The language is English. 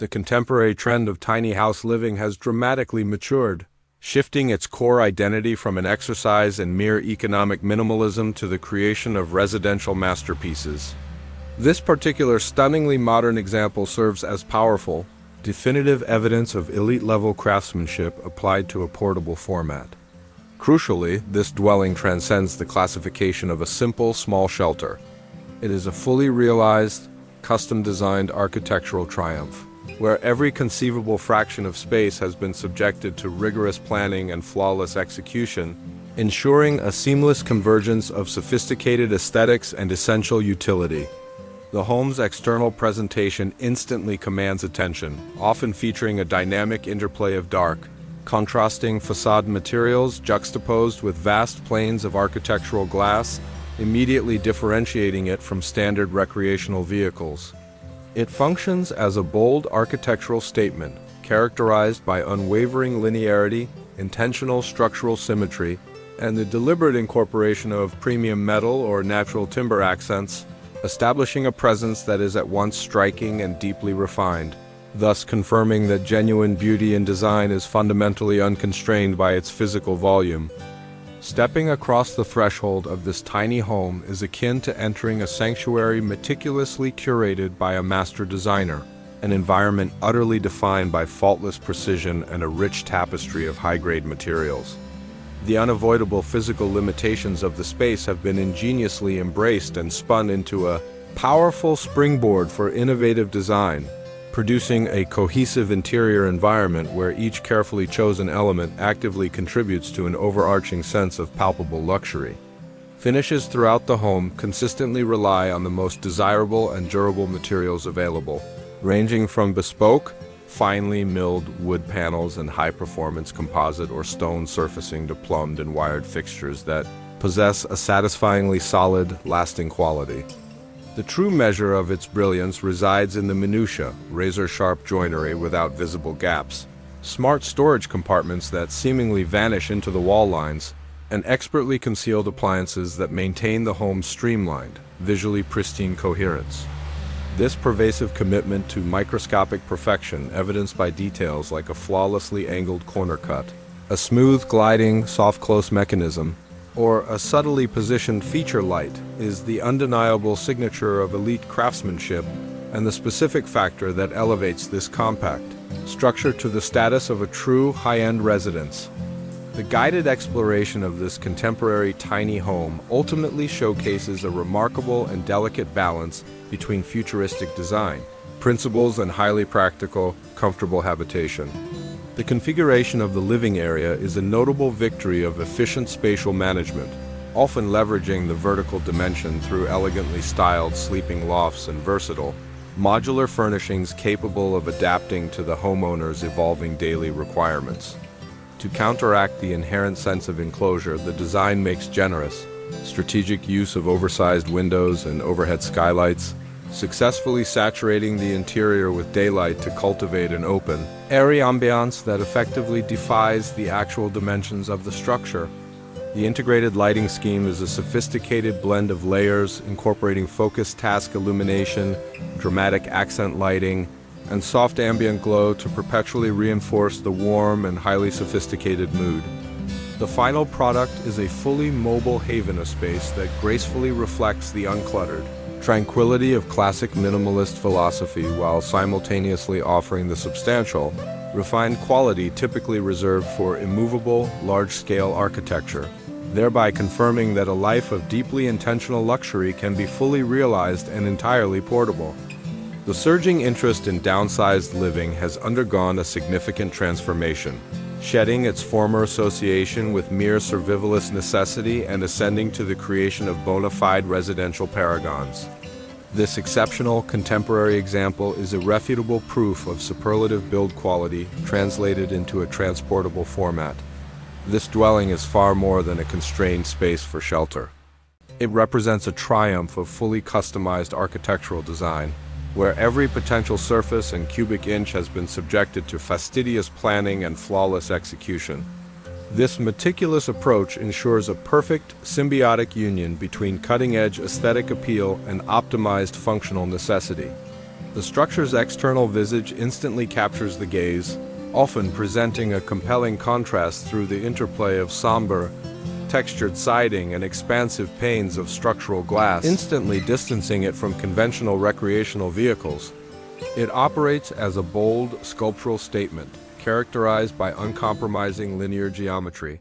The contemporary trend of tiny house living has dramatically matured, shifting its core identity from an exercise in mere economic minimalism to the creation of residential masterpieces. This particular stunningly modern example serves as powerful, definitive evidence of elite-level craftsmanship applied to a portable format. Crucially, this dwelling transcends the classification of a simple, small shelter. It is a fully realized, custom-designed architectural triumph, where every conceivable fraction of space has been subjected to rigorous planning and flawless execution, ensuring a seamless convergence of sophisticated aesthetics and essential utility. The home's external presentation instantly commands attention, often featuring a dynamic interplay of dark, contrasting facade materials juxtaposed with vast plains of architectural glass, immediately differentiating it from standard recreational vehicles. It functions as a bold architectural statement, characterized by unwavering linearity, intentional structural symmetry, and the deliberate incorporation of premium metal or natural timber accents, establishing a presence that is at once striking and deeply refined, thus confirming that genuine beauty in design is fundamentally unconstrained by its physical volume. Stepping across the threshold of this tiny home is akin to entering a sanctuary meticulously curated by a master designer, an environment utterly defined by faultless precision and a rich tapestry of high-grade materials. The unavoidable physical limitations of the space have been ingeniously embraced and spun into a powerful springboard for innovative design, producing a cohesive interior environment where each carefully chosen element actively contributes to an overarching sense of palpable luxury. Finishes throughout the home consistently rely on the most desirable and durable materials available, ranging from bespoke, finely milled wood panels and high-performance composite or stone surfacing to plumbed and wired fixtures that possess a satisfyingly solid, lasting quality. The true measure of its brilliance resides in the minutiae, razor-sharp joinery without visible gaps, smart storage compartments that seemingly vanish into the wall lines, and expertly concealed appliances that maintain the home's streamlined, visually pristine coherence. This pervasive commitment to microscopic perfection, evidenced by details like a flawlessly angled corner cut, a smooth gliding soft-close mechanism, or a subtly positioned feature light, is the undeniable signature of elite craftsmanship and the specific factor that elevates this compact structure to the status of a true high-end residence. The guided exploration of this contemporary tiny home ultimately showcases a remarkable and delicate balance between futuristic design principles and highly practical, comfortable habitation. The configuration of the living area is a notable victory of efficient spatial management, often leveraging the vertical dimension through elegantly styled sleeping lofts and versatile, modular furnishings capable of adapting to the homeowner's evolving daily requirements. To counteract the inherent sense of enclosure, the design makes generous, strategic use of oversized windows and overhead skylights, successfully saturating the interior with daylight to cultivate an open, airy ambiance that effectively defies the actual dimensions of the structure. The integrated lighting scheme is a sophisticated blend of layers incorporating focused task illumination, dramatic accent lighting, and soft ambient glow to perpetually reinforce the warm and highly sophisticated mood. The final product is a fully mobile haven of space that gracefully reflects the uncluttered tranquility of classic minimalist philosophy while simultaneously offering the substantial, refined quality typically reserved for immovable, large-scale architecture, thereby confirming that a life of deeply intentional luxury can be fully realized and entirely portable. The surging interest in downsized living has undergone a significant transformation, shedding its former association with mere survivalist necessity and ascending to the creation of bona fide residential paragons. This exceptional contemporary example is irrefutable proof of superlative build quality translated into a transportable format. This dwelling is far more than a constrained space for shelter. It represents a triumph of fully customized architectural design, where every potential surface and cubic inch has been subjected to fastidious planning and flawless execution. This meticulous approach ensures a perfect, symbiotic union between cutting-edge aesthetic appeal and optimized functional necessity. The structure's external visage instantly captures the gaze, often presenting a compelling contrast through the interplay of somber, textured siding and expansive panes of structural glass, instantly distancing it from conventional recreational vehicles. It operates as a bold, sculptural statement, characterized by uncompromising linear geometry.